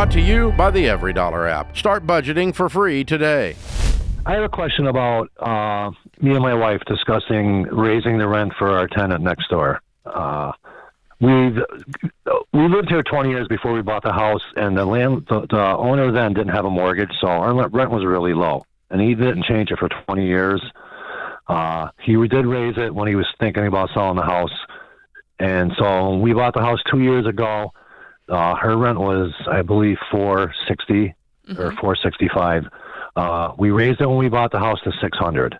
Brought to you by the Every Dollar app. Start budgeting for free today. I have a question about me and my wife discussing raising the rent for our tenant next door. We lived here 20 years before we bought the house, and the owner then didn't have a mortgage, so our rent was really low. And he didn't change it for 20 years. He did raise it when he was thinking about selling the house. And so when we bought the house 2 years ago, her rent was, I believe, $460 or $465. We raised it when we bought the house to $600.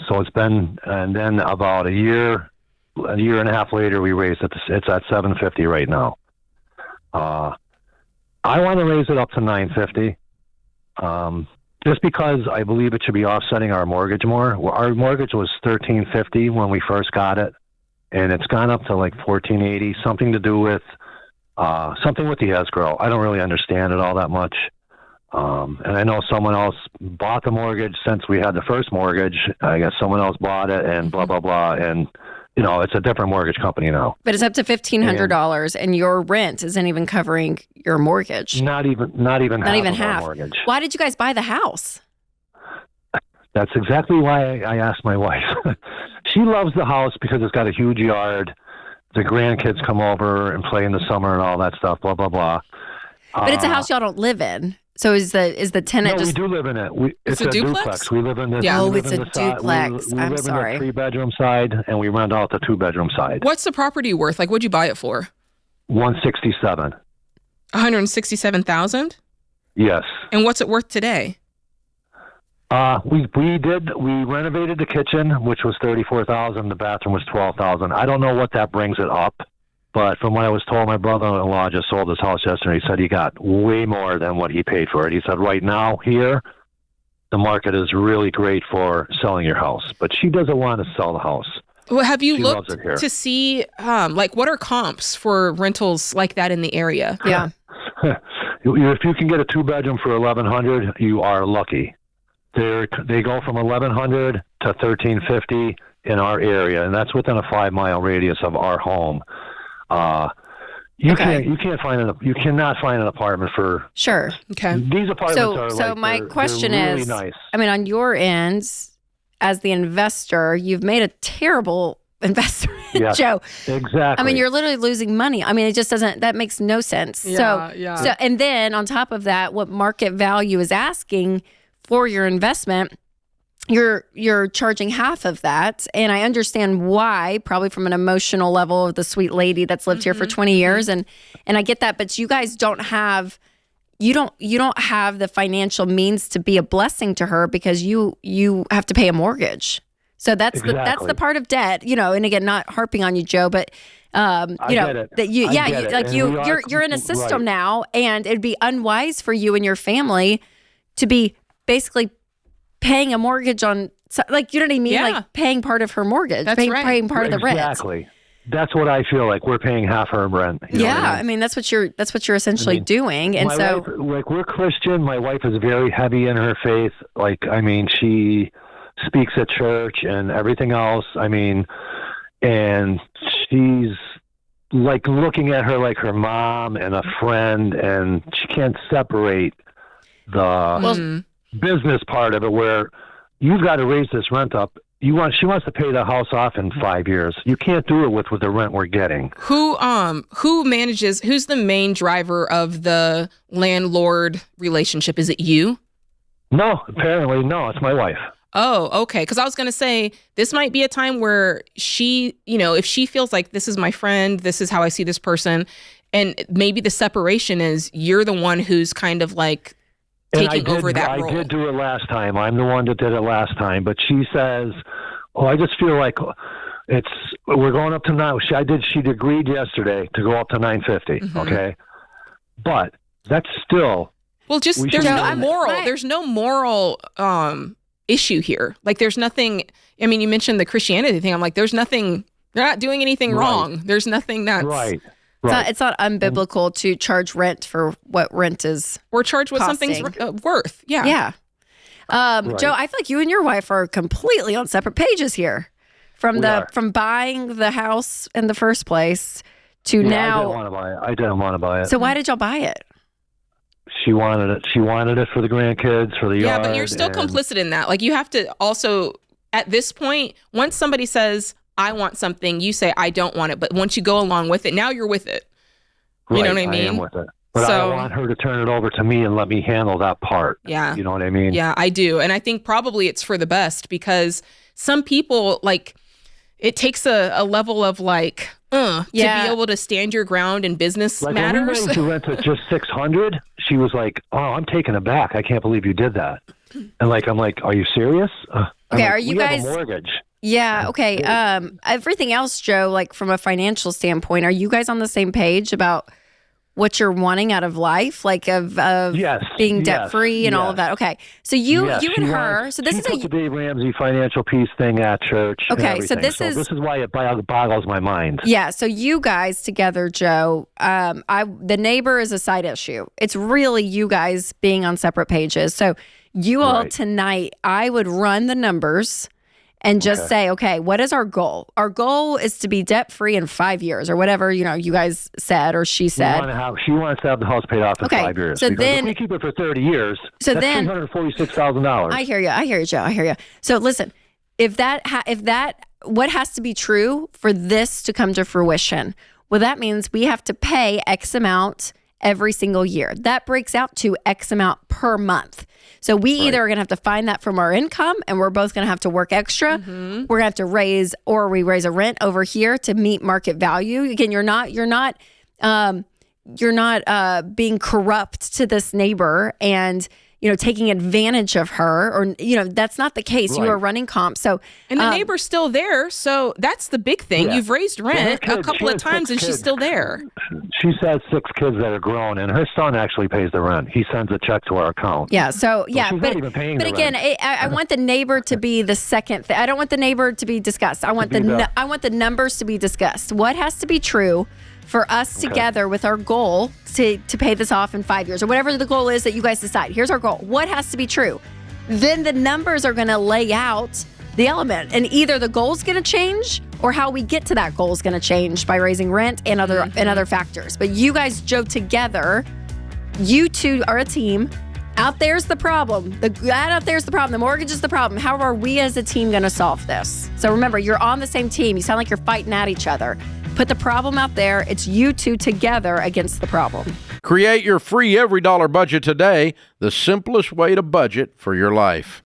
So it's been, and then about a year and a half later, we raised it. It's at $750 right now. I want to raise it up to $950. Just because I believe it should be offsetting our mortgage more. Our mortgage was $1,350 when we first got it, and it's gone up to like $1,480. Something to do with something with the escrow. I don't really understand it all that much. And I know someone else bought the mortgage since we had the first mortgage. I guess someone else bought it, and blah blah blah. And it's a different mortgage company now. But it's up to $1,500, and your rent isn't even covering your mortgage. Not even half. Our mortgage. Why did you guys buy the house? That's exactly why I asked my wife. She loves the house because it's got a huge yard. The grandkids come over and play in the summer and all that stuff. Blah blah blah. But it's a house y'all don't live in. So is the tenant no, just? We do live in it. It's a duplex? We live in this. Yeah. Oh, it's a duplex. We I'm live sorry. in the 3-bedroom side, and we rent out the 2-bedroom side. What's the property worth? Like, what'd you buy it for? $167,000. $167,000? Yes. And what's it worth today? We renovated the kitchen, which was $34,000. The bathroom was $12,000. I don't know what that brings it up. But from what I was told, my brother-in-law just sold his house yesterday. He said he got way more than what he paid for it. He said right now here, the market is really great for selling your house. But she doesn't want to sell the house. Well, have you looked to see, what are comps for rentals like that in the area? Yeah. If you can get a 2-bedroom for $1,100, you are lucky. They go from $1,100 to $1,350 in our area, and that's within a 5-mile radius of our home. You cannot find an apartment for sure. Okay. These apartments so my question they're really is, nice. I mean, on your end, as the investor, you've made a terrible investment, Yes, Joe. Exactly. I mean, you're literally losing money. I mean, it just doesn't. That makes no sense. So, and then on top of that, what market value is asking for your investment, you're charging half of that. And I understand why, probably from an emotional level of the sweet lady that's lived here for 20 years. And I get that, but you guys don't have the financial means to be a blessing to her because you have to pay a mortgage. So that's the part of debt, and again, not harping on you, Joe, but you're in a system now, and it'd be unwise for you and your family to be basically paying a mortgage on, like, you know what I mean? Yeah. Like paying part of her mortgage, That's right. paying part of the rent. Exactly. That's what I feel like. We're paying half her rent. I mean, that's what you're essentially doing. And so, wife, we're Christian. My wife is very heavy in her faith. Like, I mean, she speaks at church and everything else. I mean, and she's like looking at her like her mom and a friend, and she can't separate the business part of it, where you've got to raise this rent up. She wants to pay the house off in 5 years. You can't do it with the rent we're getting. Who's the main driver of the landlord relationship? Is it you? No, apparently no. It's my wife. Oh, okay. Because I was going to say, this might be a time where she, if she feels like this is my friend, this is how I see this person, and maybe the separation is you're the one who's kind of like taking over that role. I did do it last time. I'm the one that did it last time. But she says, I just feel like we're going up to now. She agreed yesterday to go up to $950. Okay. But that's still. Well, there's no moral issue here. Like, there's nothing. I mean, you mentioned the Christianity thing. I'm like, there's nothing. They're not doing anything wrong. There's nothing that's right. It's not unbiblical to charge rent for what rent is, or charge what costing. something's worth. Yeah. Yeah. Joe, I feel like you and your wife are completely on separate pages here. From buying the house in the first place to now. I didn't want to buy it. So why did y'all buy it? She wanted it. She wanted it for the grandkids, for the yard. Yeah, but you're still complicit in that. Like, you have to also, at this point, once somebody says, I want something, you say, I don't want it. But once you go along with it, now you're with it. You know what I mean? I am with it. But I don't want her to turn it over to me and let me handle that part. Yeah. You know what I mean? Yeah, I do. And I think probably it's for the best, because some people, like, it takes a level of like, to be able to stand your ground in business like matters. When we went to rent at just $600, she was like, "Oh, I'm taken aback. I can't believe you did that." And like, I'm like, "Are you serious?" Okay, like, are you we guys have a mortgage? Yeah. Okay. Everything else, Joe, like from a financial standpoint, are you guys on the same page about what you're wanting out of life, like of being debt free and all of that? Okay. So you and her. So this is the Dave Ramsey financial peace thing at church. Okay. So this is why it boggles my mind. Yeah. So you guys together, Joe. The neighbor is a side issue. It's really you guys being on separate pages. So you all tonight, I would run the numbers and just say, okay, what is our goal? Our goal is to be debt-free in 5 years or whatever, you guys said or she said. She wants to have the house paid off in 5 years. So then, if we keep it for 30 years, so that's then, $346,000. I hear you, Joe. I hear you. So listen, what has to be true for this to come to fruition? Well, that means we have to pay X amount every single year. That breaks out to X amount per month. So we either are going to have to find that from our income, and we're both going to have to work extra. Mm-hmm. We're going to have to raise a rent over here to meet market value. Again, you're not being corrupt to this neighbor and taking advantage of her, or that's not the case. You are running comps. So and the neighbor's still there. So that's the big thing. Yeah. You've raised rent a couple of times, and she's still there. She's had 6 kids that are grown, and her son actually pays the rent. He sends a check to our account. Yeah. So she's not even paying but the again, rent. I want the neighbor to be the second. I don't want the neighbor to be discussed. I want the numbers to be discussed. What has to be true for us together with our goal to pay this off in 5 years, or whatever the goal is that you guys decide. Here's our goal. What has to be true? Then the numbers are going to lay out the element, and either the goal's going to change or how we get to that goal is going to change by raising rent and other factors. But you guys, Joe, together, you two are a team. Out there's the problem. Out there's the problem. The mortgage is the problem. How are we as a team going to solve this? So remember, you're on the same team. You sound like you're fighting at each other. Put the problem out there. It's you two together against the problem. Create your free every dollar budget today, the simplest way to budget for your life.